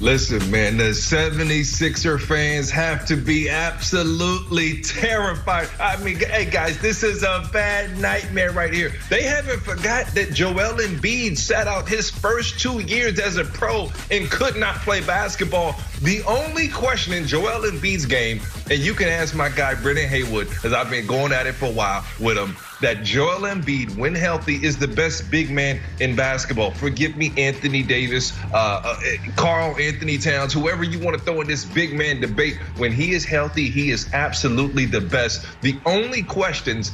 Listen, man, the 76er fans have to be absolutely terrified. I mean, hey, guys, this is a bad nightmare right here. They haven't forgot that Joel Embiid sat out his first 2 years as a pro and could not play basketball. The only question in Joel Embiid's game, and you can ask my guy, Brendan Haywood, because I've been going at it for a while with him, that Joel Embiid, when healthy, is the best big man in basketball. Forgive me, Anthony Davis, Karl Anthony Towns, whoever you want to throw in this big man debate. When he is healthy, he is absolutely the best. The only questions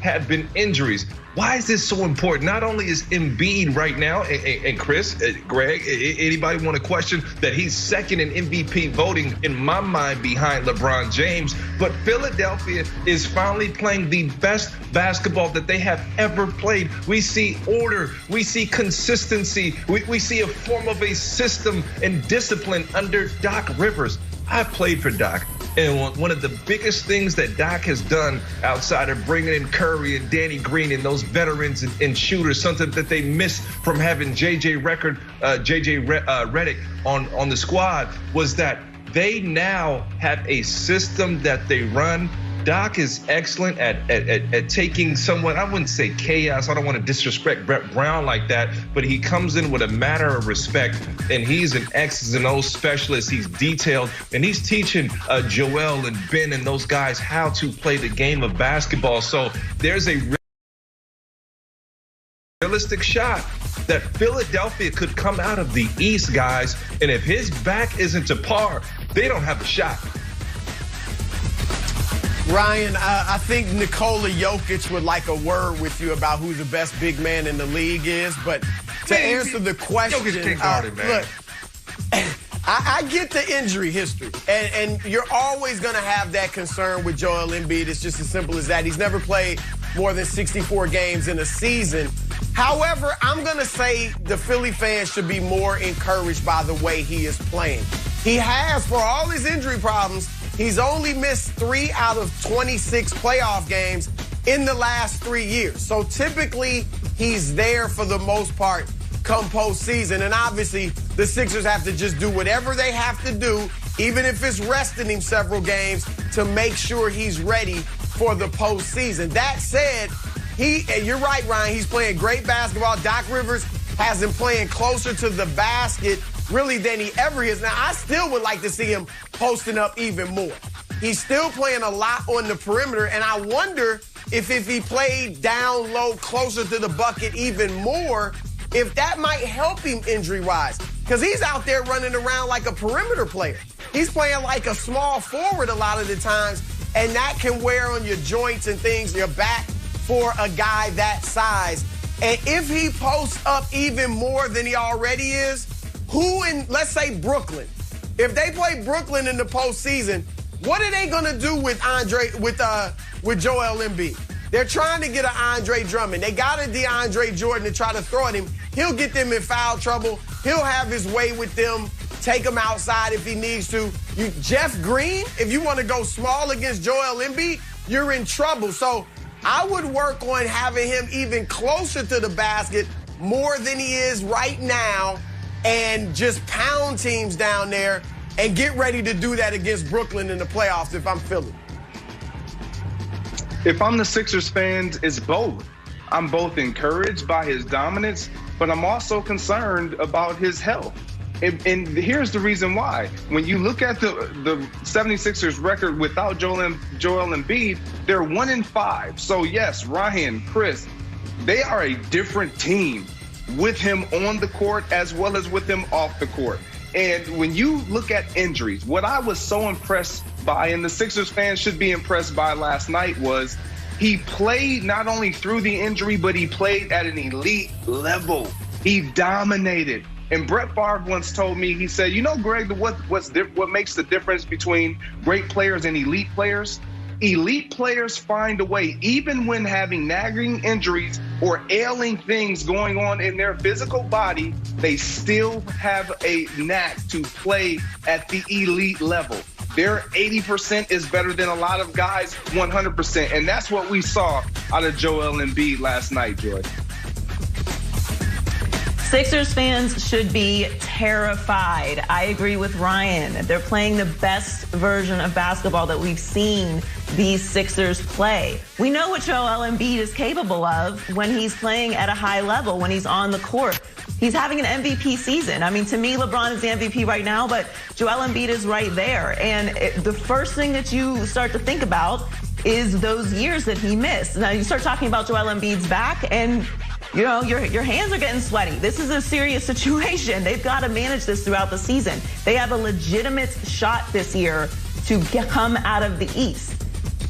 have been injuries. Why is this so important? Not only is Embiid right now, and Chris, Greg, anybody want to question that he's second in MVP voting in my mind behind LeBron James, but Philadelphia is finally playing the best basketball that they have ever played. We see order, we see consistency, we see a form of a system and discipline under Doc Rivers. I played for Doc. And one of the biggest things that Doc has done outside of bringing in Curry and Danny Green and those veterans and shooters, something that they missed from having JJ Redick on the squad, was that they now have a system that they run. Doc is excellent at taking someone, I wouldn't say chaos, I don't want to disrespect Brett Brown like that, but he comes in with a matter of respect, and he's an X's and O's specialist. He's detailed, and he's teaching Joel and Ben and those guys how to play the game of basketball. So there's a realistic shot that Philadelphia could come out of the East, guys, and if his back isn't to par, they don't have a shot. Ryan, I think Nikola Jokic would like a word with you about who the best big man in the league is. But to answer the question, Jokic can't guard it, man. Look, I get the injury history, and you're always going to have that concern with Joel Embiid. It's just as simple as that. He's never played more than 64 games in a season. However, I'm going to say the Philly fans should be more encouraged by the way he is playing. He has, for all his injury problems, he's only missed 3 out of 26 playoff games in the last 3 years. So typically, he's there for the most part come postseason. And obviously, the Sixers have to just do whatever they have to do, even if it's resting him several games, to make sure he's ready for the postseason. That said, and you're right, Ryan, he's playing great basketball. Doc Rivers has him playing closer to the basket really than he ever is. Now, I still would like to see him posting up even more. He's still playing a lot on the perimeter, and I wonder if he played down low closer to the bucket even more, if that might help him injury-wise. Because he's out there running around like a perimeter player. He's playing like a small forward a lot of the times, and that can wear on your joints and things, your back, for a guy that size. And if he posts up even more than he already is, who in, let's say, Brooklyn, if they play Brooklyn in the postseason, what are they gonna do with Joel Embiid? They're trying to get an Andre Drummond. They got a DeAndre Jordan to try to throw at him. He'll get them in foul trouble. He'll have his way with them, take them outside if he needs to. Jeff Green, if you want to go small against Joel Embiid, you're in trouble. So I would work on having him even closer to the basket more than he is right now, and just pound teams down there and get ready to do that against Brooklyn in the playoffs if I'm Philly. If I'm the Sixers fans, it's both. I'm both encouraged by his dominance, but I'm also concerned about his health. And here's the reason why. When you look at the 76ers record without Joel Embiid, they're 1-5. So yes, Ryan, Chris, they are a different team with him on the court as well as with him off the court. And when you look at injuries, what I was so impressed by, and the Sixers fans should be impressed by last night, was he played not only through the injury, but he played at an elite level. He dominated. And Brett Favre once told me, he said, you know, Greg, what makes the difference between great players and elite players? Elite players find a way, even when having nagging injuries or ailing things going on in their physical body, they still have a knack to play at the elite level. Their 80% is better than a lot of guys' 100%. And that's what we saw out of Joel Embiid last night, Joy. Sixers fans should be terrified. I agree with Ryan. They're playing the best version of basketball that we've seen these Sixers play. We know what Joel Embiid is capable of when he's playing at a high level, when he's on the court. He's having an MVP season. I mean, to me, LeBron is the MVP right now, but Joel Embiid is right there. And the first thing that you start to think about is those years that he missed. Now, you start talking about Joel Embiid's back, and you know, your hands are getting sweaty. This is a serious situation. They've got to manage this throughout the season. They have a legitimate shot this year to come out of the East.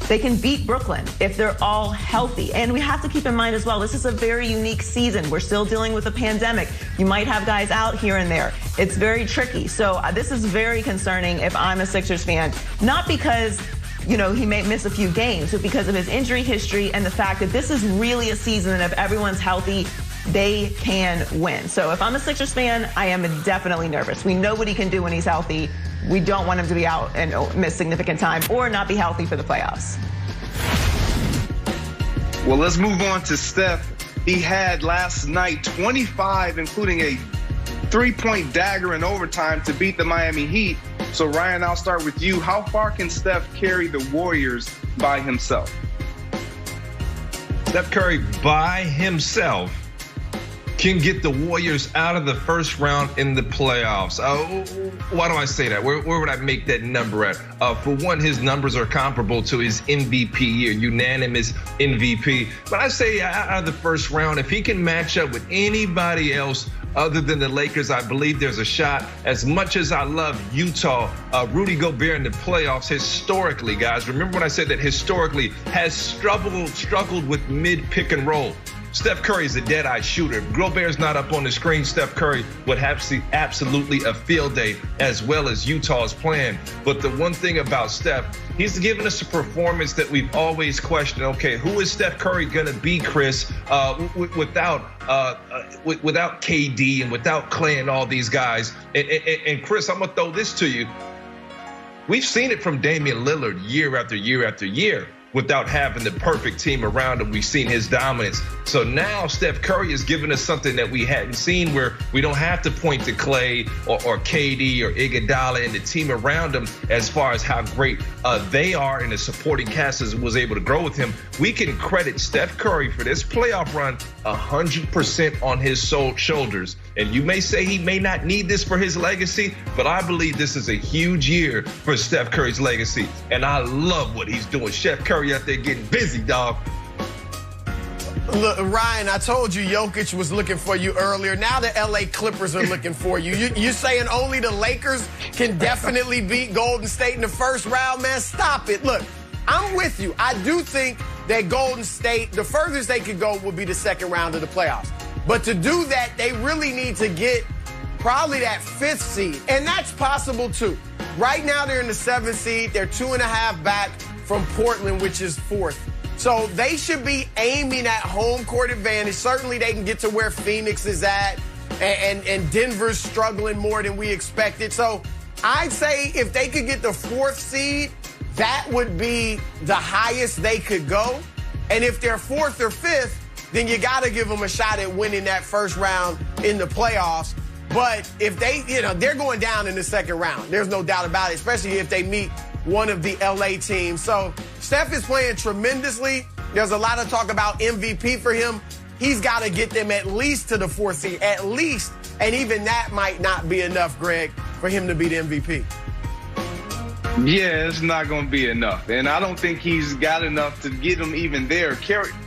They can beat Brooklyn if they're all healthy. And we have to keep in mind as well, this is a very unique season. We're still dealing with a pandemic. You might have guys out here and there. It's very tricky. So this is very concerning if I'm a Sixers fan, not because he may miss a few games, but because of his injury history and the fact that this is really a season that if everyone's healthy, they can win. So if I'm a Sixers fan, I am definitely nervous. We know what he can do when he's healthy. We don't want him to be out and miss significant time or not be healthy for the playoffs. Well, let's move on to Steph. He had last night 25, including a three-point dagger in overtime to beat the Miami Heat. So, Ryan, I'll start with you. How far can Steph carry the Warriors by himself? Steph Curry by himself can get the Warriors out of the first round in the playoffs. Why do I say that? Where would I make that number at? For one, his numbers are comparable to his MVP year, unanimous MVP. But I say out of the first round, if he can match up with anybody else other than the Lakers, I believe there's a shot. As much as I love Utah, Rudy Gobert in the playoffs historically, guys, remember when I said that historically has struggled with mid-pick and roll. Steph Curry is a dead-eye shooter. If Gobert's not up on the screen, Steph Curry would have absolutely a field day, as well as Utah's plan. But the one thing about Steph, he's given us a performance that we've always questioned. Okay, who is Steph Curry gonna be, Chris, without KD and without Clay and all these guys? And Chris, I'm gonna throw this to you. We've seen it from Damian Lillard year after year after year. Without having the perfect team around him, we've seen his dominance. So now Steph Curry is giving us something that we hadn't seen, where we don't have to point to Clay or KD or Iguodala and the team around him as far as how great they are, and the supporting cast was able to grow with him. We can credit Steph Curry for this playoff run 100% on his shoulders. And you may say he may not need this for his legacy, but I believe this is a huge year for Steph Curry's legacy. And I love what he's doing. Steph Curry out there getting busy, dog. Look, Ryan, I told you Jokic was looking for you earlier. Now the LA Clippers are looking for you. You're saying only the Lakers can definitely beat Golden State in the first round, man? Stop it. Look, I'm with you. I do think that Golden State, the furthest they could go would be the second round of the playoffs. But to do that, they really need to get probably that 5th seed. And that's possible too. Right now they're in the 7th seed. They're 2.5 back from Portland, which is 4th. So they should be aiming at home court advantage. Certainly they can get to where Phoenix is at, and Denver's struggling more than we expected. So I'd say if they could get the 4th seed, that would be the highest they could go. And if they're 4th or 5th, then you got to give them a shot at winning that first round in the playoffs. But if they, they're going down in the second round. There's no doubt about it, especially if they meet one of the LA teams. So Steph is playing tremendously. There's a lot of talk about MVP for him. He's got to get them at least to the 4th seed, at least. And even that might not be enough, Greg, for him to be the MVP. Yeah, it's not going to be enough. And I don't think he's got enough to get him even there.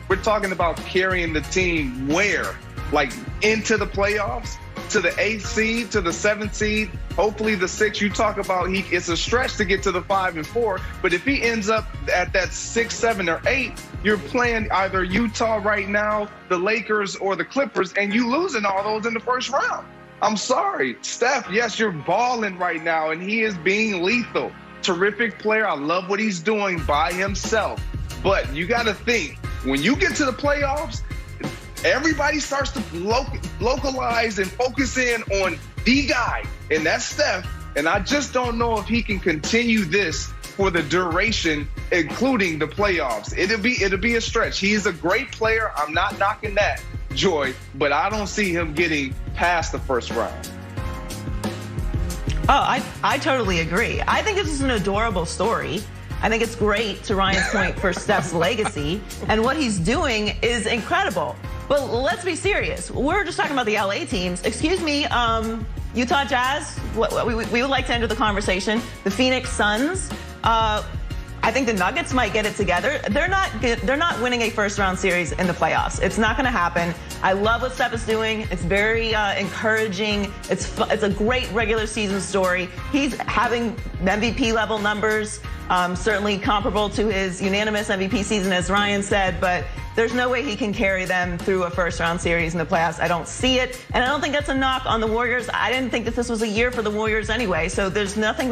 We're talking about carrying the team where? Like into the playoffs? To the 8th seed, to the 7th seed, hopefully the 6th. You talk about it's a stretch to get to the 5 and 4, but if he ends up at that 6, 7, or 8, you're playing either Utah right now, the Lakers, or the Clippers, and you losing all those in the first round. I'm sorry, Steph, yes, you're balling right now, and he is being lethal. Terrific player. I love what he's doing by himself. But you got to think, when you get to the playoffs, everybody starts to localize and focus in on the guy, and that's Steph. And I just don't know if he can continue this for the duration, including the playoffs. It'll be a stretch. He is a great player. I'm not knocking that. Joy, but I don't see him getting past the first round. Oh, I totally agree. I think this is an adorable story. I think it's great, to Ryan's point, for Steph's legacy. And what he's doing is incredible. But let's be serious. We're just talking about the LA teams. Excuse me, Utah Jazz, we would like to enter the conversation. The Phoenix Suns, I think the Nuggets might get it together. They're not winning a first-round series in the playoffs. It's not going to happen. I love what Steph is doing. It's very encouraging. It's a great regular season story. He's having MVP level numbers, certainly comparable to his unanimous MVP season, as Ryan said, but there's no way he can carry them through a first-round series in the playoffs. I don't see it, and I don't think that's a knock on the Warriors. I didn't think that this was a year for the Warriors anyway, so there's nothing but